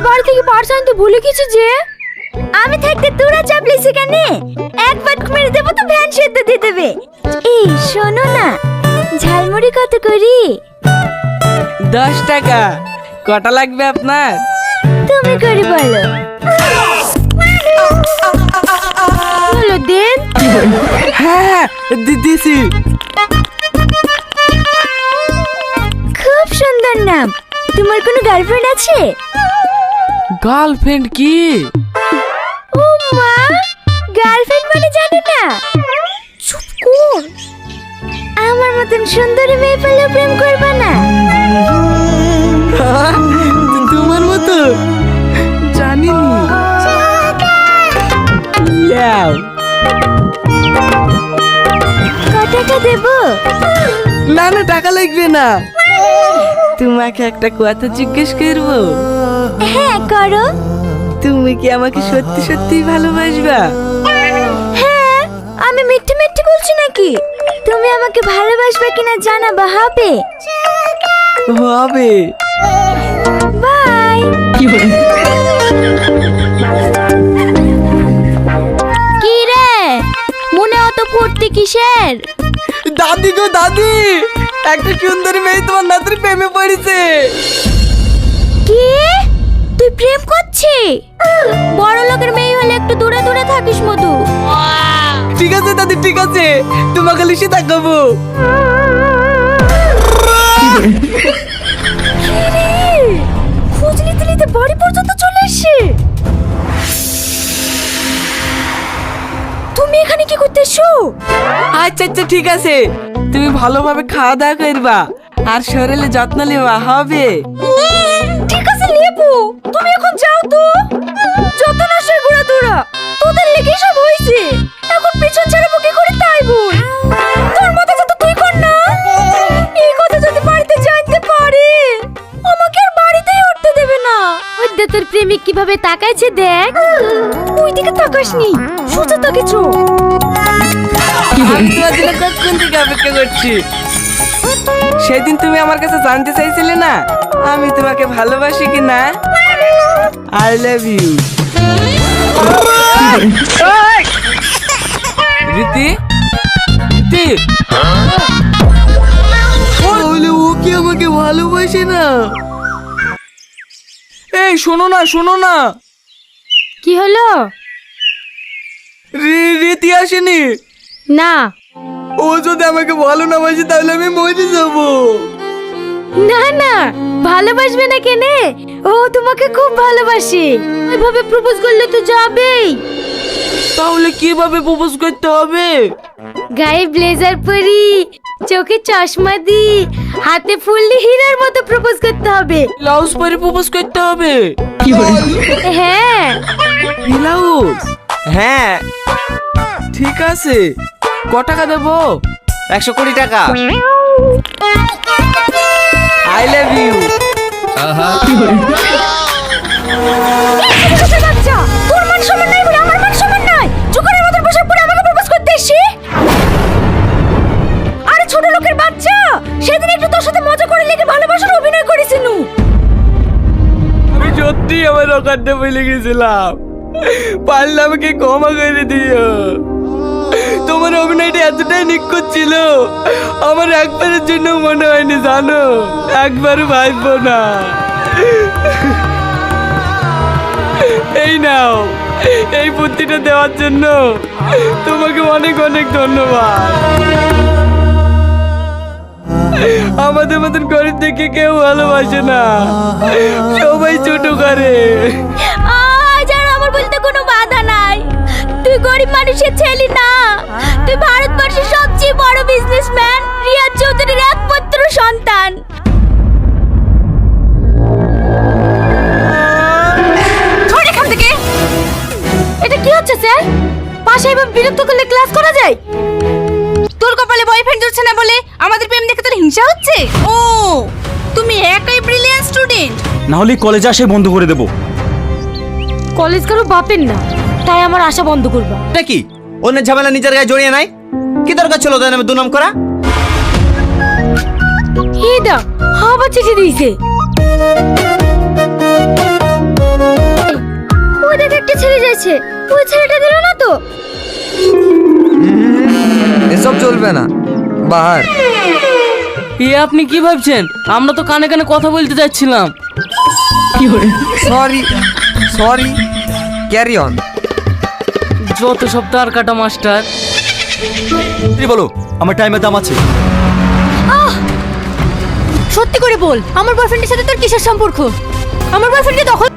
বাড়ি থেকে পার্স আনতে ভুলে গেছি যে। আমি থাকতে তোরা চাপলি সেখানে একবার মেরে দেবো তো ভ্যান সেদ্ধ দিয়ে দেবে। এই শোনো না, ঝালমুড়ি কত করি? 10 টাকা। কটা লাগবে আপনার? তুমি করে বলো। বলো দেন। হ্যাঁ দিদিছি। খুব সুন্দর নাম। তোমার কোনো গার্লফ্রেন্ড আছে? গার্লফ্রেন্ড কি? ও মা, গার্লফ্রেন্ড মানে জানো না? চুপ কর। আমার মতন সুন্দরী মেয়ে পেলে প্রেম করবে না? তোমার মতো জানিনি। লাও। কত টাকা দেবো? না না, টাকা লাগবে না। তোমাকে একটা কথা জিজ্ঞেস করবো? হ্যাঁ করো। তুমি কি আমাকে সত্যি সত্যি ভালোবাসবা? হ্যাঁ, আমি মিথ্যে মিথ্যে বলছি নাকি? তুমি আমাকে ভালোবাসবে কিনা জানাবা হবে। হবে। বাই। কি রে, মনে অত ফুর্তি কিসের? দাদি গো দাদি, একটা সুন্দরী মেয়ে তোমার নাতির প্রেমে পড়েছে। কি? তুই প্রেম করছিস? বড় লোকের মেয়ে হলে একটু দূরে দূরে থাকিস মধু। ঠিক আছে দাদি, ঠিক আছে, তোমাকে লিখে দেখাবো। খোঁজ নিতে নিতে বাড়ি পর্যন্ত চলে এসে। তুমি এখানে কি করতেছো? আচ্ছা আচ্ছা ঠিক আছে, তুমি ভালোভাবে খাওয়া দাওয়া করবা আর শরীরে যত্ন নেওয়া হবে। ঠিক আছে লেবু, তুমি এখন যাও তো। যত না সে ঘোরা দৌড়া, তোদের লেগে সব হয়েছে। এখন পেছন ছাড়াবো কি করে তাই বল। তোর মতো যত তুই কর না। এই কথা যদি বাড়িতে জানতে পারে, আমাকে আর বাড়িতেই উঠতে দেবে না। ওই দে তোর প্রেমিক কিভাবে তাকাইছে দেখ। ওই দিকে তাকাসনি, সোজা তাকিয়েছো। আমি তোমার জন্য কতক্ষণ থেকে অপেক্ষা করছি। সেদিন তুমি আমার কাছে জানতে চাইছিলে না আমি তোমাকে ভালোবাসি কি না। I love you. রীতি রীতি, বলে ও কি আমাকে ভালোবাসে না? এই শোনো না, শোনো না। কি হলো? রীতি আসেনি। না ও যদি আমাকে ভালো না বাসে তাহলে আমি মরে যাব। না না, ভালোবাসবে না কেনে? ও তোমাকে খুব ভালোবাসে। ওইভাবে প্রপোজ করলে তো যাবেই। তাহলে কিভাবে প্রপোজ করতে হবে? গায়ে ব্লেজার পরি, চোখে চশমা দি, হাতে ফুল দিয়ে হীরার মতো প্রপোজ করতে হবে। ব্লাউজ পরে প্রপোজ করতে হবে? হ্যাঁ। ব্লাউজ? হ্যাঁ ঠিক আছে। ক টাকা দেবো? 120 টাকা। I love you. বাচ্চা, তোর মান সম্মান নাই বলে আমার মান সম্মান নাই। চোখের মতো পোশাক পরে আমাকে প্রপোজ করতে এসে। আরে ছোট লোকের বাচ্চা, সেদিন একটু তোর সাথে মজা করে লেগে ভালোবাসার অভিনয় করেছিস নু। আমি সত্যি আমার অকারটা বলে গেছিলাম, পারলে আমাকে ক্ষমা করে দিও। তোমার অভিনয়টা এতটাই নিখুঁত ছিল, আমার একবারের জন্য মনে হয়নি জানো, একবারও ভাববো না। এই নাও, এই বুদ্ধিটা দেওয়ার জন্য তোমাকে অনেক অনেক ধন্যবাদ। আমাদের মতন গরিব থেকে কেউ ভালোবাসে না, সবাই ছোট করে। আজ আর আমার বলতে কোনো বাধা নাই। তুই গরিব মানুষের ছেলে না, তুই ভারতবর্ষের সবচেয়ে বড় বিজনেসম্যান রিয়াজ চৌধুরীর একমাত্র সন্তান। ছড় এখান থেকে। এটা কি হচ্ছে স্যার? পাশে এভাবে বিরক্ত করলে ক্লাস করা যায়? তোর কপালে বয়ফ্রেন্ড জুটছে না বলে আমাদের প্রেম দেখে তোর হিংসা হচ্ছে? ও, তুমি একাই ব্রিলিয়ান্ট স্টুডেন্ট। না হলে কলেজে আসে বন্ধ করে দেবো। কলেজ কারো বাপের না, তাই আমার আশা বন্ধ করবা। এটা কি অন্যের ঝামেলা নিজের গায়ে জড়িয়ে নাই? কি দরকার ছিল ওদের নামে দুনাম করা? হেদা আবার চিঠি দিয়েছে। চাইছে, ওই ছেলেটা দিল না তো? এসব চলবে না, বাহার। এ আপনি কি ভাবছেন? আমরা তো কানে কানে কথা বলতে যাচ্ছিলাম। Sorry sorry, carry on. যত সব তার কাটা মাস্টার। বলো, আমার টাইমের দাম আছে। সত্যি করে বল, আমার বয়ফ্রেন্ডের সাথে তোর কিসের সম্পর্ক? আমার বয়ফ্রেন্ডকে দখল